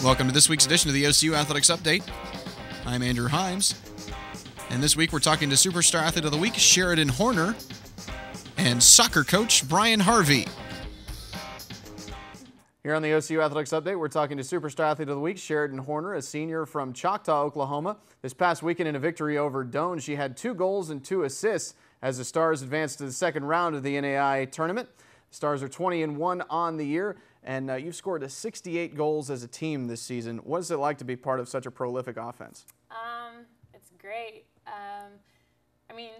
Welcome to this week's edition of the OCU Athletics Update. I'm Andrew Himes, and this week we're talking to Superstar Athlete of the Week, Sheridan Horner, and soccer coach Brian Harvey. Here on the OCU Athletics Update, we're talking to Superstar Athlete of the Week, Sheridan Horner, a senior from Choctaw, Oklahoma. This past weekend in a victory over Doane, she had 2 goals and 2 assists as the Stars advanced to the second round of the NAIA tournament. The Stars are 20-1 on the year, and you've scored 68 goals as a team this season. What is it like to be part of such a prolific offense? It's great. I mean,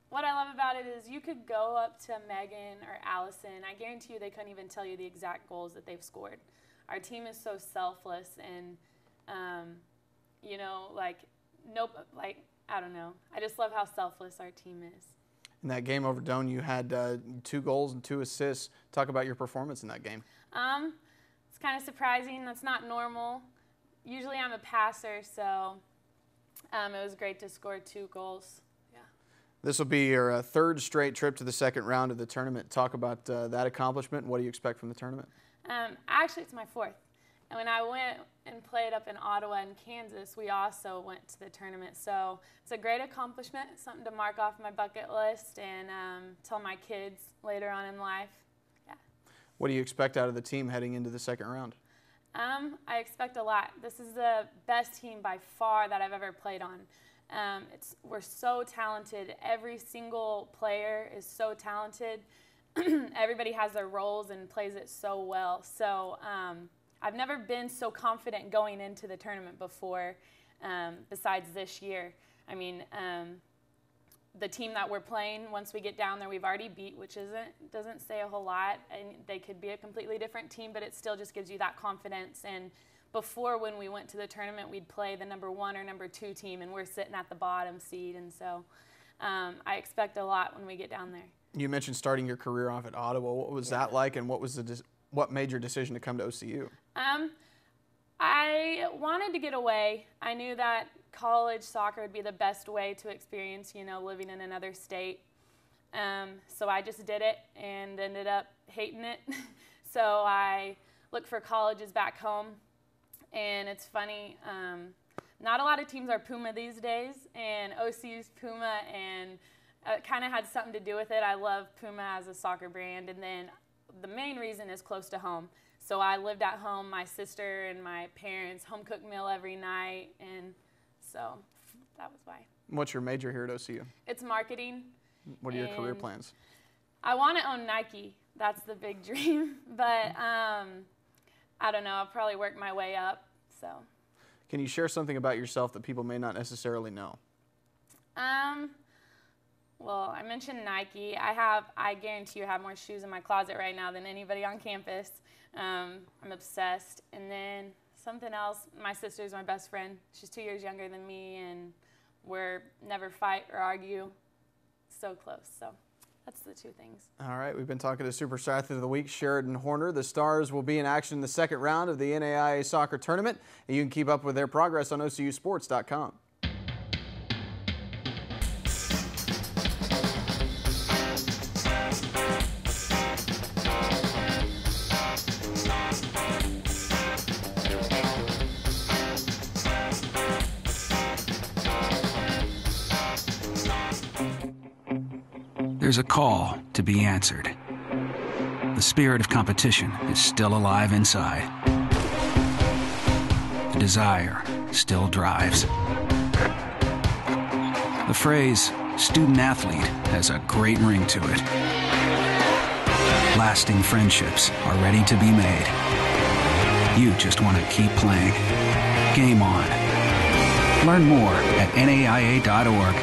what I love about it is you could go up to Megan or Allison. I guarantee you they couldn't even tell you the exact goals that they've scored. Our team is so selfless and, you know, I don't know. I just love how selfless our team is. In that game over Doane, you had 2 goals and 2 assists. Talk about your performance in that game. It's kind of surprising. That's not normal. Usually I'm a passer, so it was great to score 2 goals. Yeah. This will be your 3rd straight trip to the second round of the tournament. Talk about that accomplishment. What do you expect from the tournament? Actually, it's my 4th. And when I went and played up in Ottawa and Kansas, we also went to the tournament. So it's a great accomplishment, something to mark off my bucket list and tell my kids later on in life. Yeah. What do you expect out of the team heading into the second round? I expect a lot. This is the best team by far that I've ever played on. We're so talented. Every single player is so talented. Everybody has their roles and plays it so well. So I've never been so confident going into the tournament before, besides this year. I mean, the team that we're playing, once we get down there, we've already beat, which doesn't say a whole lot. And they could be a completely different team, but it still just gives you that confidence. And before, when we went to the tournament, we'd play the number 1 or number 2 team, and we're sitting at the bottom seed. And so I expect a lot when we get down there. You mentioned starting your career off at Ottawa. What was that like, and what made your decision to come to OCU? I wanted to get away. I knew that college soccer would be the best way to experience, you know, living in another state. So I just did it and ended up hating it. So I looked for colleges back home, and it's funny, not a lot of teams are Puma these days, and OCU's Puma, and it kind of had something to do with it. I love Puma as a soccer brand, and then the main reason is close to home. So I lived at home, my sister and my parents, home-cooked meal every night, and so that was why. What's your major here at OCU? It's marketing. What are your career plans? I want to own Nike. That's the big dream, but I don't know. I'll probably work my way up. So. Can you share something about yourself that people may not necessarily know? Well, I mentioned Nike. I guarantee you I have more shoes in my closet right now than anybody on campus. I'm obsessed. And then something else, my sister's my best friend. She's 2 years younger than me, and we're never fight or argue. So close. So that's the 2 things. All right, we've been talking to Superstar Athlete of the Week, Sheridan Horner. The Stars will be in action in the second round of the NAIA soccer tournament, and you can keep up with their progress on OCUsports.com. There's a call to be answered. The spirit of competition is still alive inside. The desire still drives. The phrase student athlete has a great ring to it. Lasting friendships are ready to be made. You just want to keep playing. Game on. Learn more at NAIA.org.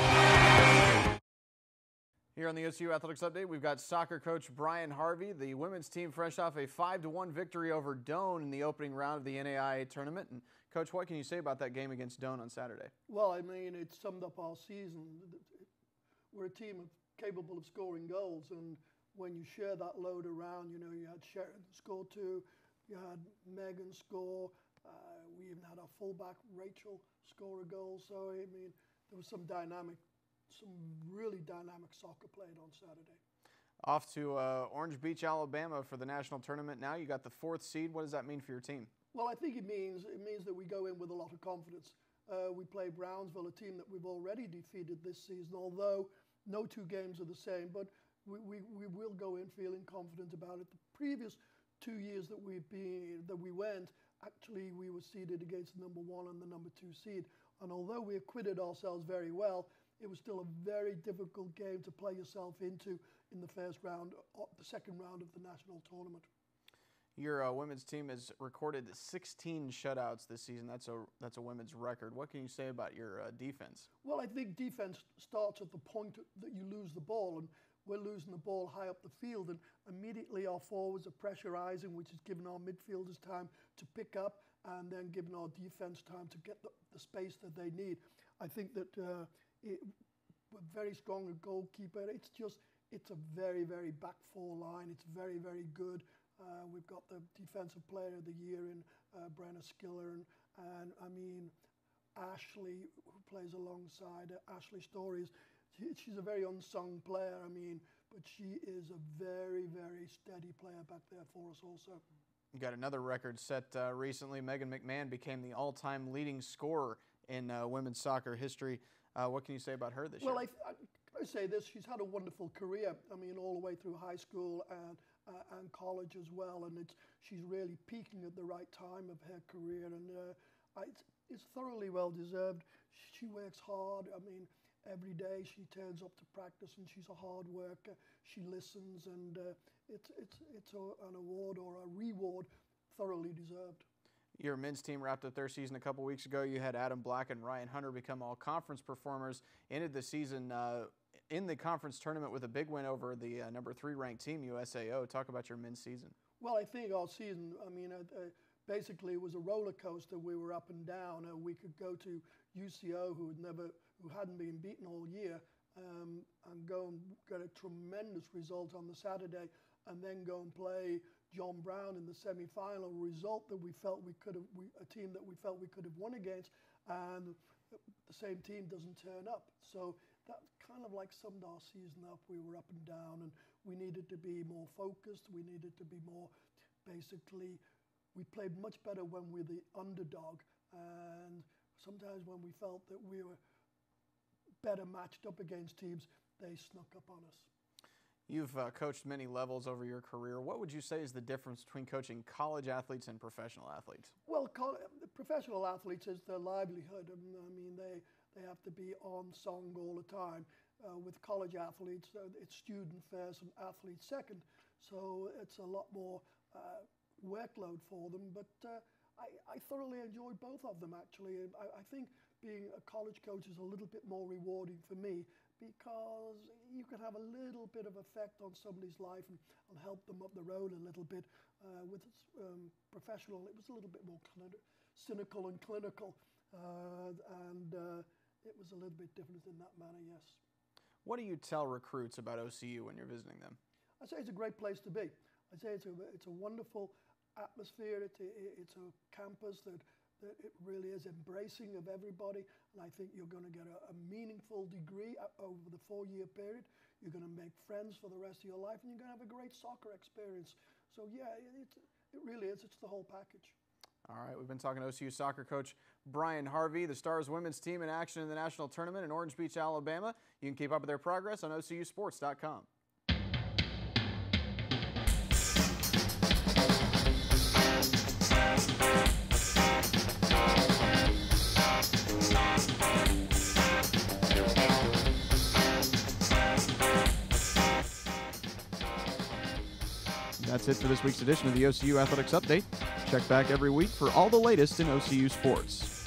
Here on the OCU Athletics Update, we've got soccer coach Brian Harvey. The women's team fresh off a 5-1 victory over Doane in the opening round of the NAIA tournament. And Coach, what can you say about that game against Doane on Saturday? Well, I mean, it summed up our season. We're a team capable of scoring goals, and when you share that load around, you know, you had Sheridan score 2, you had Megan score, we even had our fullback Rachel score a goal. So I mean, there was some really dynamic soccer played on Saturday. Off to Orange Beach, Alabama for the national tournament now. You got the 4th seed. What does that mean for your team? Well, I think it means that we go in with a lot of confidence. We play Brownsville, a team that we've already defeated this season, although no two games are the same, but we will go in feeling confident about it. The previous 2 years that we went, actually we were seeded against the number 1 and the number 2 seed. And although we acquitted ourselves very well, it was still a very difficult game to play yourself into in the first round, the second round of the national tournament. Your women's team has recorded 16 shutouts this season. That's a women's record. What can you say about your defense? Well, I think defense starts at the point that you lose the ball, and we're losing the ball high up the field, and immediately our forwards are pressurizing, which has given our midfielders time to pick up and then given our defense time to get the space that they need. I think that we're very strong at goalkeeper. It's a very, very back four line. It's very, very good. We've got the Defensive Player of the Year in Brenna Skiller, and I mean, Ashley, who plays alongside Ashley Stories. She's a very unsung player, I mean, but she is a very, very steady player back there for us also. You got another record set recently. Megan McMahon became the all-time leading scorer in women's soccer history. What can you say about her this year? Well, I say this, she's had a wonderful career. I mean, all the way through high school and college as well, and she's really peaking at the right time of her career, and it's thoroughly well deserved. She works hard. I mean, every day she turns up to practice, and she's a hard worker. She listens, and it's an award or a reward thoroughly deserved. Your men's team wrapped up their season a couple weeks ago. You had Adam Black and Ryan Hunter become all-conference performers. Ended the season in the conference tournament with a big win over the number 3 ranked team, USAO. Talk about your men's season. Well, I think our season, I mean, basically it was a roller coaster. We were up and down. We could go to UCO, who hadn't been beaten all year, and go and get a tremendous result on the Saturday, and then go and play John Brown in the semi-final, result that we felt we could have, a team that we felt we could have won against, and the same team doesn't turn up. So that kind of like summed our season up. We were up and down, and we needed to be more focused. We needed to be more, basically, we played much better when we're the underdog, and sometimes when we felt that we were better matched up against teams, they snuck up on us. You've coached many levels over your career. What would you say is the difference between coaching college athletes and professional athletes? Well, professional athletes is their livelihood. I mean, they have to be on song all the time. With college athletes, it's student first and athlete second. So it's a lot more workload for them. But I thoroughly enjoyed both of them, actually. I think being a college coach is a little bit more rewarding for me, because you can have a little bit of effect on somebody's life and help them up the road a little bit. With professional, it was a little bit more cynical and clinical, and it was a little bit different in that manner, yes. What do you tell recruits about OCU when you're visiting them? I say it's a great place to be. I say it's a wonderful atmosphere. It's a campus that it really is embracing of everybody, and I think you're going to get a meaningful degree over the 4-year period. You're going to make friends for the rest of your life, and you're going to have a great soccer experience. So yeah, it really is. It's the whole package. All right, we've been talking to OCU soccer coach Brian Harvey, the Stars women's team in action in the national tournament in Orange Beach, Alabama. You can keep up with their progress on OCUsports.com. That's it for this week's edition of the OCU Athletics Update. Check back every week for all the latest in OCU sports.